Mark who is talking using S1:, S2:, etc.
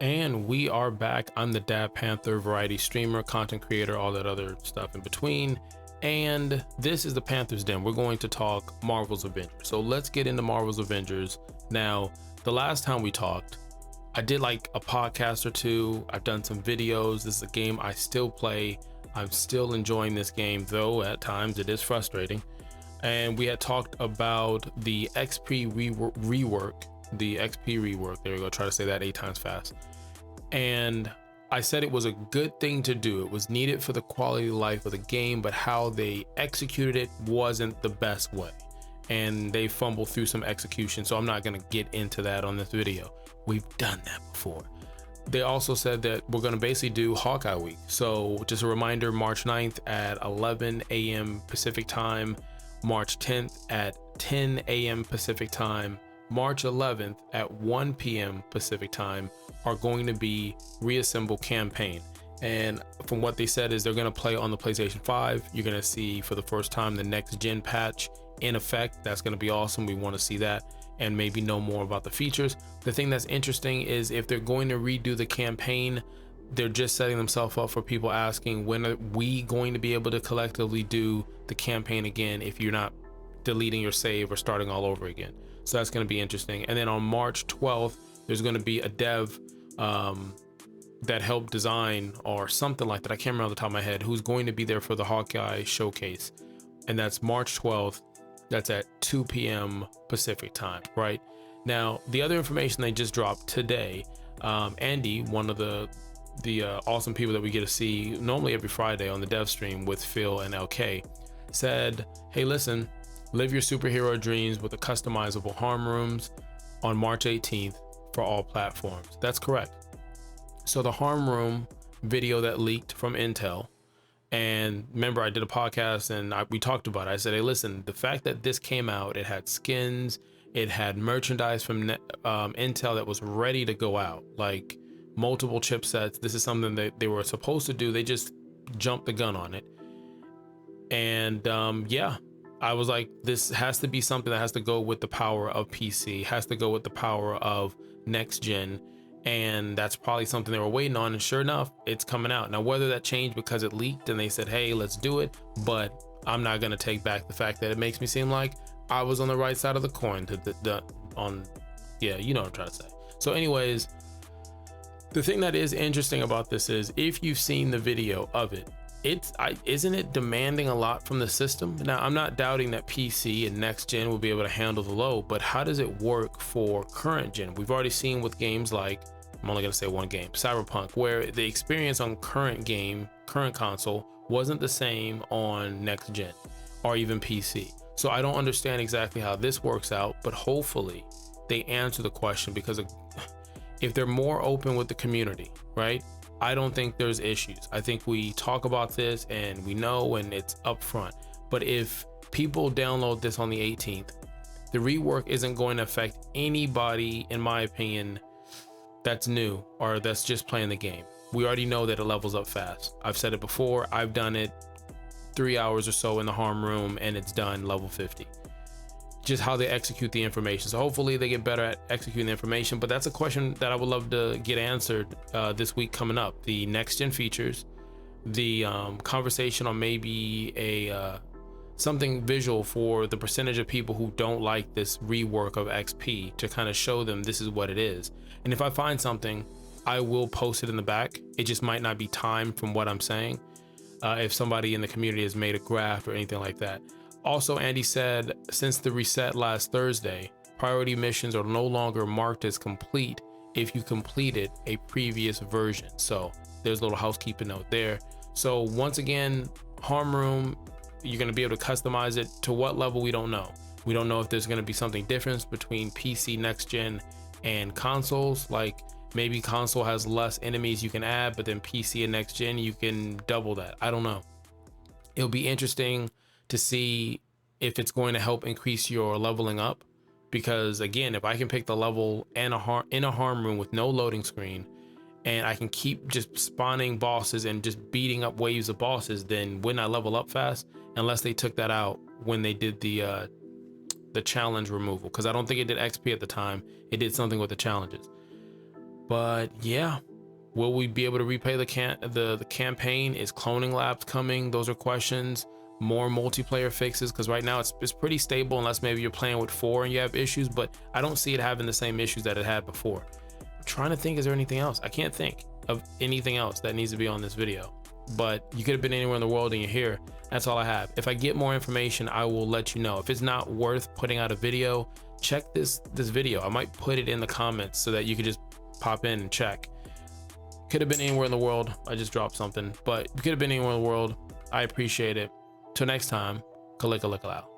S1: And we are back. I'm the Dadadpanther, variety streamer, content creator, all that other stuff in between. And this is the Panther's Den. We're going to talk Marvel's Avengers. So let's get into Marvel's Avengers. Now, the last time we talked, I did like a podcast or two. I've done some videos. This is a game I still play. I'm still enjoying this game, though at times it is frustrating. And we had talked about the XP rework. The XP rework. There we go. Try to say that 8 times fast. And I said it was a good thing to do. It was needed for the quality of life of the game, but how they executed it wasn't the best way. And they fumbled through some execution. So I'm not going to get into that on this video. We've done that before. They also said that we're going to basically do Hawkeye week. So just a reminder, March 9th at 11 a.m. Pacific time, March 10th at 10 a.m. Pacific time, March 11th at 1 p.m. Pacific time are going to be Reassemble campaign. And from what they said is they're going to play on the PlayStation 5. You're going to see for the first time the next gen patch in effect. That's going to be awesome. We want to see that and maybe know more about the features. The thing that's interesting is if they're going to redo the campaign, they're just setting themselves up for people asking, when are we going to be able to collectively do the campaign again if you're not deleting your save or starting all over again? So that's going to be interesting. And then on March 12th, there's going to be a dev that helped design or something like that. I can't remember off the top of my head, who's going to be there for the Hawkeye showcase. And that's March 12th. That's at 2 p.m. Pacific time, right? Now, the other information they just dropped today, Andy, one of the awesome people that we get to see normally every Friday on the dev stream with Phil and LK, said, hey, listen, live your superhero dreams with the customizable harm rooms on March 18th for all platforms. That's correct. So the harm room video that leaked from Intel, and remember I did a podcast and we talked about it. I said, hey, listen, the fact that this came out, it had skins, it had merchandise from Intel that was ready to go out, like multiple chipsets. This is something that they were supposed to do. They just jumped the gun on it. And yeah, I was like, this has to be something that has to go with the power of PC, has to go with the power of next gen. And that's probably something they were waiting on. And sure enough, it's coming out. Now, whether that changed because it leaked and they said, hey, let's do it. But I'm not going to take back the fact that it makes me seem like I was on the right side of the coin yeah, you know what I'm trying to say. So anyways, the thing that is interesting about this is if you've seen the video of it, isn't it demanding a lot from the system? Now, I'm not doubting that PC and next gen will be able to handle the load, but how does it work for current gen? We've already seen with games like, I'm only gonna say one game, Cyberpunk, where the experience on current console wasn't the same on next gen or even PC. So I don't understand exactly how this works out, but hopefully they answer the question, because if they're more open with the community, right? I don't think there's issues. I think we talk about this and we know, and it's upfront. But if people download this on the 18th, the rework isn't going to affect anybody, in my opinion, that's new or that's just playing the game. We already know that it levels up fast. I've said it before. I've done it 3 hours or so in the harm room and it's done level 50. Just how they execute the information. So hopefully they get better at executing the information, but that's a question that I would love to get answered this week coming up. The next gen features, the conversation on maybe a something visual for the percentage of people who don't like this rework of XP, to kind of show them this is what it is. And if I find something, I will post it in the back. It just might not be timed from what I'm saying. If somebody in the community has made a graph or anything like that. Also, Andy said, since the reset last Thursday, priority missions are no longer marked as complete if you completed a previous version. So there's a little housekeeping note there. So once again, harm room, you're going to be able to customize it to what level, we don't know. We don't know if there's going to be something different between PC next gen and consoles. Like maybe console has less enemies you can add, but then PC and next gen, you can double that. I don't know. It'll be interesting to see if it's going to help increase your leveling up, because again, if I can pick the level and in a harm room with no loading screen, and I can keep just spawning bosses and just beating up waves of bosses, then wouldn't I level up fast? Unless they took that out when they did the challenge removal, because I don't think it did XP at the time. It did something with the challenges. But yeah, will we be able to replay the campaign? Is cloning labs coming? Those are questions. More multiplayer fixes, because right now it's pretty stable, unless maybe you're playing with 4 and you have issues, but I don't see it having the same issues that it had before. I'm trying to think, is there anything else? I can't think of anything else that needs to be on this video, but you could have been anywhere in the world and you're here. That's all I have. If I get more information, I will let you know. If it's not worth putting out a video, check this video. I might put it in the comments so that you could just pop in and check. Could have been anywhere in the world. I just dropped something, but you could have been anywhere in the world. I appreciate it. Till next time, Kalika out.